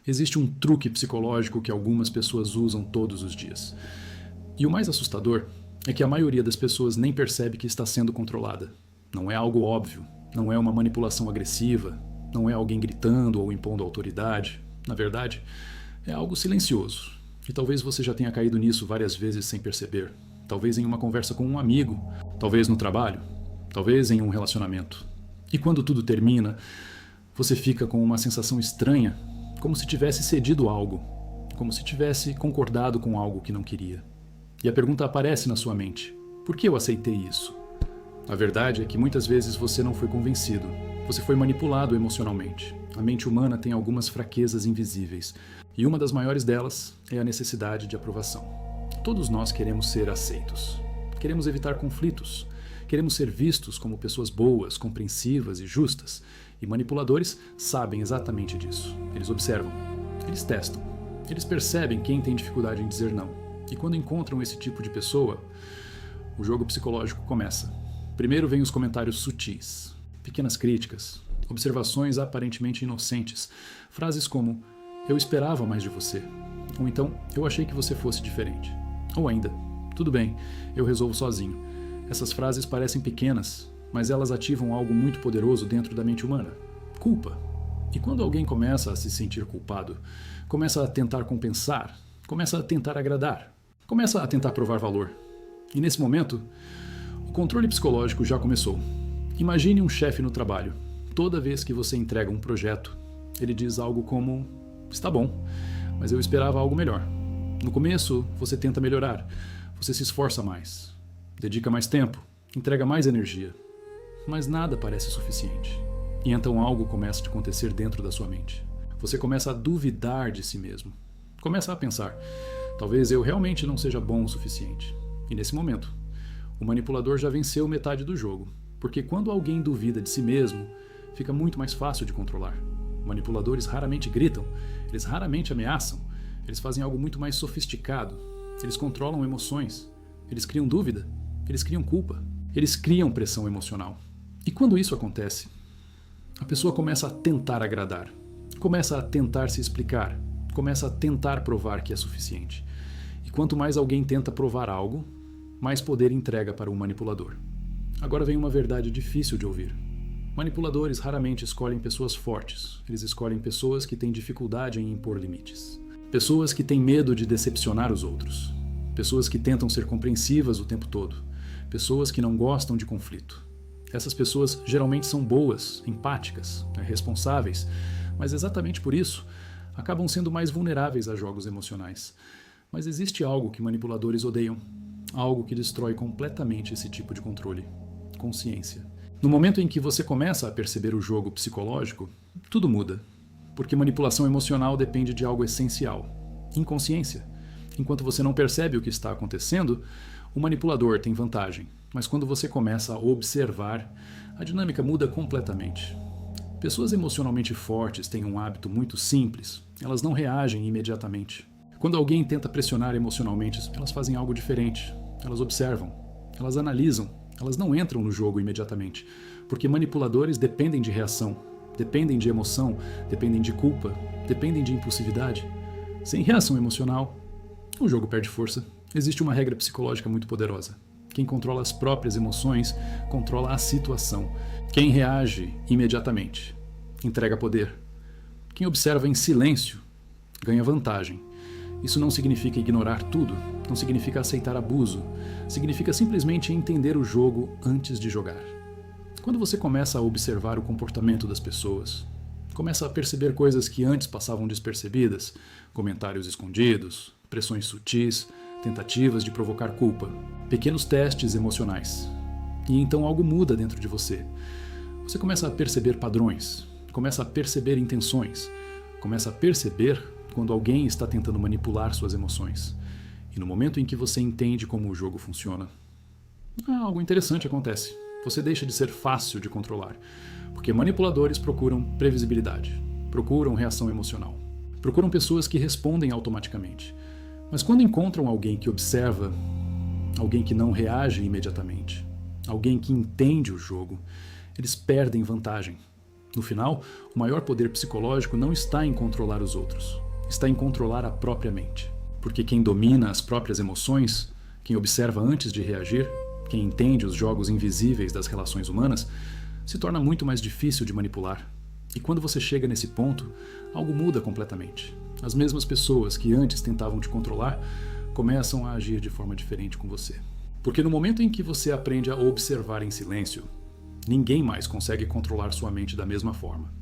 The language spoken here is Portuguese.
Existe um truque psicológico que algumas pessoas usam todos os dias. E o mais assustador é que a maioria das pessoas nem percebe que está sendo controlada. Não é algo óbvio, não é uma manipulação agressiva, não é alguém gritando ou impondo autoridade. Na verdade, é algo silencioso. E talvez você já tenha caído nisso várias vezes sem perceber. Talvez em uma conversa com um amigo, talvez no trabalho, talvez em um relacionamento. E quando tudo termina, você fica com uma sensação estranha, como se tivesse cedido algo, como se tivesse concordado com algo que não queria. E a pergunta aparece na sua mente: por que eu aceitei isso? A verdade é que muitas vezes você não foi convencido, você foi manipulado emocionalmente. A mente humana tem algumas fraquezas invisíveis, e uma das maiores delas é a necessidade de aprovação. Todos nós queremos ser aceitos, queremos evitar conflitos, queremos ser vistos como pessoas boas, compreensivas e justas. E manipuladores sabem exatamente disso. Eles observam, eles testam, eles percebem quem tem dificuldade em dizer não. E quando encontram esse tipo de pessoa, o jogo psicológico começa. Primeiro vem os comentários sutis, pequenas críticas, observações aparentemente inocentes, frases como "eu esperava mais de você", ou então "eu achei que você fosse diferente", ou ainda "tudo bem, eu resolvo sozinho". Essas frases parecem pequenas, mas elas ativam algo muito poderoso dentro da mente humana: culpa. E quando alguém começa a se sentir culpado, começa a tentar compensar, começa a tentar agradar, começa a tentar provar valor. E nesse momento, o controle psicológico já começou. Imagine um chefe no trabalho. Toda vez que você entrega um projeto, ele diz algo como: está bom, mas eu esperava algo melhor. No começo, você tenta melhorar, você se esforça mais, dedica mais tempo, entrega mais energia. Mas nada parece suficiente. E então algo começa a acontecer dentro da sua mente. Você começa a duvidar de si mesmo. Começa a pensar: talvez eu realmente não seja bom o suficiente. E nesse momento, o manipulador já venceu metade do jogo. Porque quando alguém duvida de si mesmo, fica muito mais fácil de controlar. Manipuladores raramente gritam, eles raramente ameaçam, eles fazem algo muito mais sofisticado. Eles controlam emoções, eles criam dúvida, eles criam culpa, eles criam pressão emocional. E quando isso acontece, a pessoa começa a tentar agradar, começa a tentar se explicar, começa a tentar provar que é suficiente. E quanto mais alguém tenta provar algo, mais poder entrega para o manipulador. Agora vem uma verdade difícil de ouvir. Manipuladores raramente escolhem pessoas fortes, eles escolhem pessoas que têm dificuldade em impor limites. Pessoas que têm medo de decepcionar os outros. Pessoas que tentam ser compreensivas o tempo todo. Pessoas que não gostam de conflito. Essas pessoas geralmente são boas, empáticas, responsáveis, mas exatamente por isso acabam sendo mais vulneráveis a jogos emocionais. Mas existe algo que manipuladores odeiam, algo que destrói completamente esse tipo de controle: consciência. No momento em que você começa a perceber o jogo psicológico, tudo muda, porque manipulação emocional depende de algo essencial: inconsciência. Enquanto você não percebe o que está acontecendo, o manipulador tem vantagem. Mas quando você começa a observar, a dinâmica muda completamente. Pessoas emocionalmente fortes têm um hábito muito simples: elas não reagem imediatamente. Quando alguém tenta pressionar emocionalmente, elas fazem algo diferente. Elas observam, elas analisam, elas não entram no jogo imediatamente. Porque manipuladores dependem de reação, dependem de emoção, dependem de culpa, dependem de impulsividade. Sem reação emocional, o jogo perde força. Existe uma regra psicológica muito poderosa: quem controla as próprias emoções, controla a situação. Quem reage imediatamente, entrega poder. Quem observa em silêncio, ganha vantagem. Isso não significa ignorar tudo, não significa aceitar abuso, significa simplesmente entender o jogo antes de jogar. Quando você começa a observar o comportamento das pessoas, começa a perceber coisas que antes passavam despercebidas, comentários escondidos, pressões sutis, tentativas de provocar culpa, pequenos testes emocionais. E então algo muda dentro de você. Você começa a perceber padrões, começa a perceber intenções, começa a perceber quando alguém está tentando manipular suas emoções. E no momento em que você entende como o jogo funciona, algo interessante acontece. Você deixa de ser fácil de controlar, porque manipuladores procuram previsibilidade, procuram reação emocional, procuram pessoas que respondem automaticamente. Mas quando encontram alguém que observa, alguém que não reage imediatamente, alguém que entende o jogo, eles perdem vantagem. No final, o maior poder psicológico não está em controlar os outros, está em controlar a própria mente. Porque quem domina as próprias emoções, quem observa antes de reagir, quem entende os jogos invisíveis das relações humanas, se torna muito mais difícil de manipular. E quando você chega nesse ponto, algo muda completamente. As mesmas pessoas que antes tentavam te controlar começam a agir de forma diferente com você. Porque no momento em que você aprende a observar em silêncio, ninguém mais consegue controlar sua mente da mesma forma.